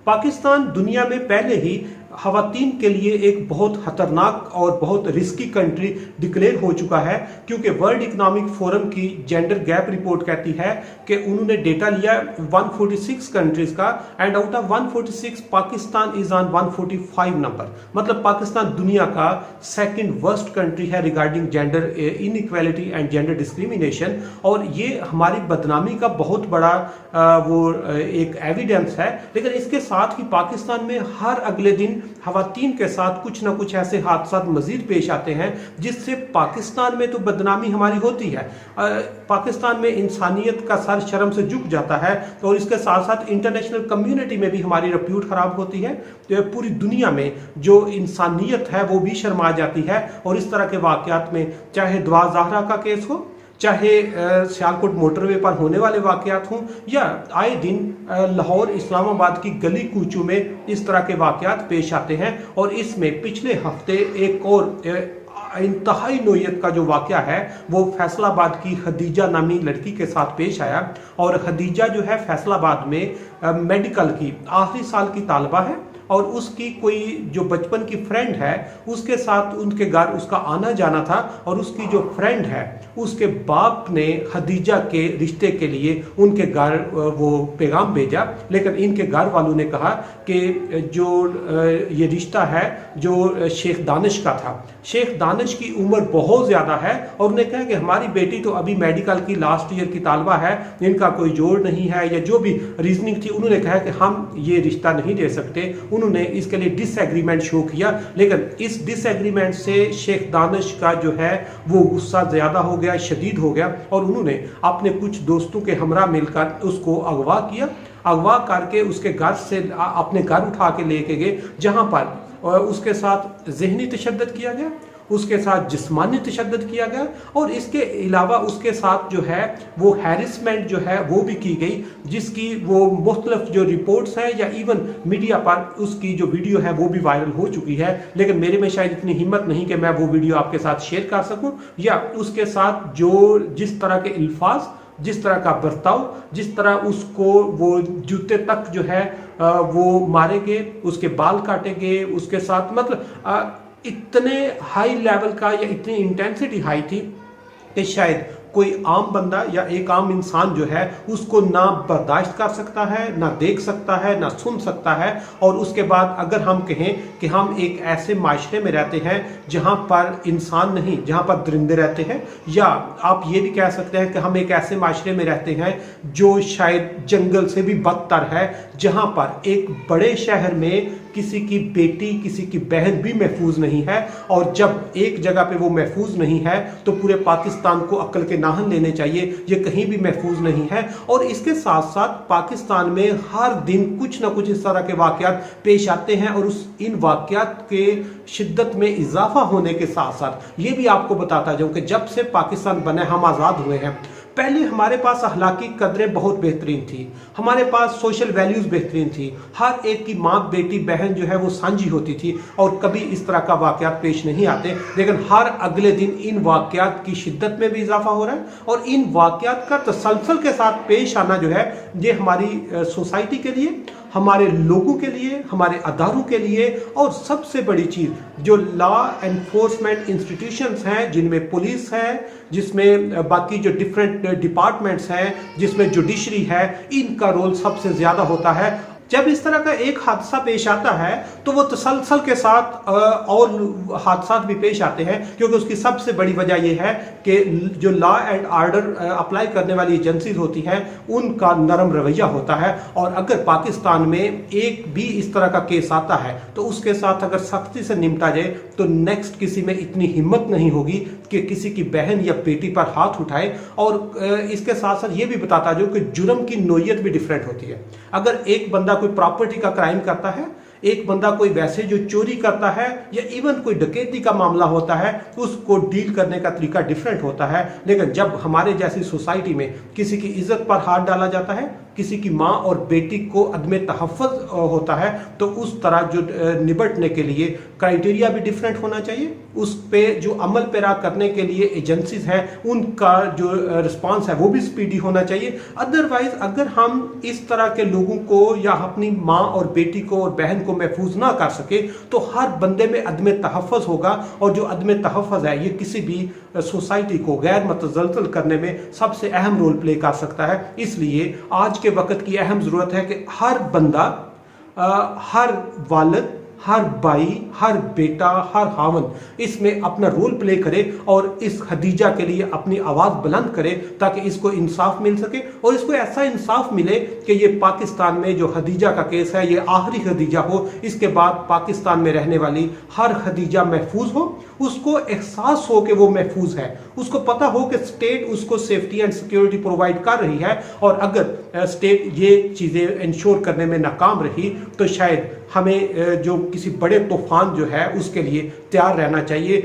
पाकिस्तान दुनिया में पहले ही ख़वातीन के लिए एक बहुत खतरनाक और बहुत रिस्की कंट्री डिक्लेयर हो चुका है, क्योंकि वर्ल्ड इकोनॉमिक फोरम की जेंडर गैप रिपोर्ट कहती है कि उन्होंने डेटा लिया 146 कंट्रीज का, and out of 146 Pakistan is on 145 number. मतलब पाकिस्तान दुनिया का सेकंड वर्स्ट कंट्री है regarding gender inequality and gender discrimination. और ये हमारी बदनामी का बहुत बड़ा एक एविडेंस है। लेकिन इसके साथ ही पाकिस्तान में हर अगले दिन ख़वातीन के साथ कुछ ना कुछ ऐसे हादसा मजीद पेश आते हैं जिससे पाकिस्तान में तो बदनामी हमारी होती है, पाकिस्तान में इंसानियत का सर शर्म से झुक जाता है, और इसके साथ साथ इंटरनेशनल कम्युनिटी में भी हमारी रेप्यूट खराब होती है। तो पूरी दुनिया में जो इंसानियत है वो भी शर्मा जाती है। और इस तरह के वाक़यात में चाहे दुआ ज़हरा का केस हो, चाहे सियालकोट मोटरवे पर होने वाले वाक़यात हों, या आए दिन लाहौर इस्लामाबाद की गली कूचों में इस तरह के वाक़यात पेश आते हैं। और इसमें पिछले हफ्ते एक और इंतहाई नोयत का जो वाक़या है वो फैसलाबाद की खदीजा नामी लड़की के साथ पेश आया। और खदीजा जो है फैसलाबाद में मेडिकल की आखिरी साल की तालबा है, और उसकी कोई जो बचपन की फ्रेंड है उसके साथ उनके घर उसका आना जाना था, और उसकी जो फ्रेंड है उसके बाप ने खदीजा के रिश्ते के लिए उनके घर वो पैगाम भेजा। लेकिन इनके घर वालों ने कहा कि जो ये रिश्ता है जो शेख दानिश का था, शेख दानिश की उम्र बहुत ज़्यादा है, और उन्हें कहा कि हमारी बेटी तो अभी मेडिकल की लास्ट ईयर की तालबा है, इनका कोई जोड़ नहीं है, या जो भी रीजनिंग थी उन्होंने कहा कि हम ये रिश्ता नहीं दे सकते। उन्होंने इसके लिए डिसएग्रीमेंट शो किया। लेकिन इस डिसएग्रीमेंट से शेख दानिश का जो है वो गुस्सा ज़्यादा हो गया, शदीद हो गया, और उन्होंने अपने कुछ दोस्तों के हमरा मिलकर उसको अगवा किया। अगवा करके उसके घर से अपने घर उठा के लेके गए, जहाँ पर उसके साथ ज़हनी तशद्दुद किया गया, उसके साथ जिस्मानी तशद्दुद किया गया, और इसके अलावा उसके साथ जो है वो हैरेसमेंट जो है वो भी की गई, जिसकी वो मुख्तलिफ जो रिपोर्ट्स हैं या इवन मीडिया पर उसकी जो वीडियो है वो भी वायरल हो चुकी है। लेकिन मेरे में शायद इतनी हिम्मत नहीं कि मैं वो वीडियो आपके साथ शेयर कर सकूं, या उसके साथ जो जिस तरह के अल्फाज, जिस तरह का बर्ताव, जिस तरह उसको वो जूते तक जो है वो मारेंगे, उसके बाल काटेंगे, उसके साथ मतलब इतने हाई लेवल का या इतनी इंटेंसिटी हाई थी कि शायद कोई आम बंदा या एक आम इंसान जो है उसको ना बर्दाश्त कर सकता है, ना देख सकता है, ना सुन सकता है। और उसके बाद अगर हम कहें कि हम एक ऐसे माशरे में रहते हैं जहां पर इंसान नहीं, जहां पर दरिंदे रहते हैं, या आप ये भी कह सकते हैं कि हम एक ऐसे माशरे में रहते हैं जो शायद जंगल से भी बदतर है, जहां पर एक बड़े शहर में किसी की बेटी, किसी की बहन भी महफूज नहीं है। और जब एक जगह पे वो महफूज नहीं है तो पूरे पाकिस्तान को अक्ल के नाहन लेने चाहिए, ये कहीं भी महफूज नहीं है। और इसके साथ साथ पाकिस्तान में हर दिन कुछ ना कुछ इस तरह के वाक़यात पेश आते हैं, और इन वाक़यात के शिद्दत में इजाफा होने के साथ साथ ये भी आपको बताता जाऊं कि जब से पाकिस्तान बने, हम आज़ाद हुए हैं, पहले हमारे पास अखलाकी कदरें बहुत बेहतरीन थी, हमारे पास सोशल वैल्यूज़ बेहतरीन थी, हर एक की माँ, बेटी, बहन जो है वो साझी होती थी, और कभी इस तरह का वाक़यात पेश नहीं आते। लेकिन हर अगले दिन इन वाक़यात की शिद्दत में भी इजाफा हो रहा है, और इन वाक़यात का तसलसल के साथ पेश आना जो है ये हमारी सोसाइटी के लिए, हमारे लोगों के लिए, हमारे अदारों के लिए, और सबसे बड़ी चीज़ जो लॉ एनफोर्समेंट इंस्टीट्यूशंस हैं, जिनमें पुलिस है, जिसमें बाकी जो डिफरेंट डिपार्टमेंट्स हैं, जिसमें जुडिशरी है, इनका रोल सबसे ज़्यादा होता है। जब इस तरह का एक हादसा पेश आता है तो वो तसलसल के साथ और हादसा भी पेश आते हैं, क्योंकि उसकी सबसे बड़ी वजह यह है कि जो लॉ एंड ऑर्डर अप्लाई करने वाली एजेंसीज होती हैं उनका नरम रवैया होता है। और अगर पाकिस्तान में एक भी इस तरह का केस आता है तो उसके साथ अगर सख्ती से निपटा जाए तो नेक्स्ट किसी में इतनी हिम्मत नहीं होगी कि किसी की बहन या बेटी पर हाथ उठाए। और इसके साथ साथ ये भी बताता जो कि जुर्म की नोयत भी डिफरेंट होती है। अगर एक बंदा कोई प्रॉपर्टी का क्राइम करता है, एक बंदा कोई वैसे जो चोरी करता है, या इवन कोई डकैती का मामला होता है, उसको डील करने का तरीका डिफरेंट होता है। लेकिन जब हमारे जैसी सोसाइटी में किसी की इज्जत पर हाथ डाला जाता है, کسی کی ماں اور بیٹی کو عدم تحفظ ہوتا ہے تو اس طرح جو نبٹنے کے لیے کرائٹیریا بھی ڈیفرنٹ ہونا چاہیے، اس پہ جو عمل پیرا کرنے کے لیے ایجنسیز ہیں ان کا جو رسپانس ہے وہ بھی سپیڈی ہونا چاہیے۔ ادروائز اگر ہم اس طرح کے لوگوں کو یا اپنی ماں اور بیٹی کو اور بہن کو محفوظ نہ کر سکے تو ہر بندے میں عدم تحفظ ہوگا، اور جو عدم تحفظ ہے یہ کسی بھی سوسائٹی کو غیر متزلزل کرنے میں سب سے اہم رول پلے کر سکتا ہے۔ اس لیے آج کے وقت کی اہم ضرورت ہے کہ ہر بندہ، ہر والد، ہر بھائی، ہر بیٹا، ہر خاوند اس میں اپنا رول پلے کرے اور اس خدیجہ کے لیے اپنی آواز بلند کرے تاکہ اس کو انصاف مل سکے، اور اس کو ایسا انصاف ملے کہ یہ پاکستان میں جو خدیجہ کا کیس ہے یہ آخری خدیجہ ہو، اس کے بعد پاکستان میں رہنے والی ہر خدیجہ محفوظ ہو، اس کو احساس ہو کہ وہ محفوظ ہے، اس کو پتہ ہو کہ اسٹیٹ اس کو سیفٹی اینڈ سیکیورٹی پرووائڈ کر رہی ہے، اور اگر اسٹیٹ یہ چیزیں انشور کرنے میں ناکام رہی تو شاید ہمیں جو کسی بڑے طوفان جو ہے اس کے لیے تیار رہنا چاہیے۔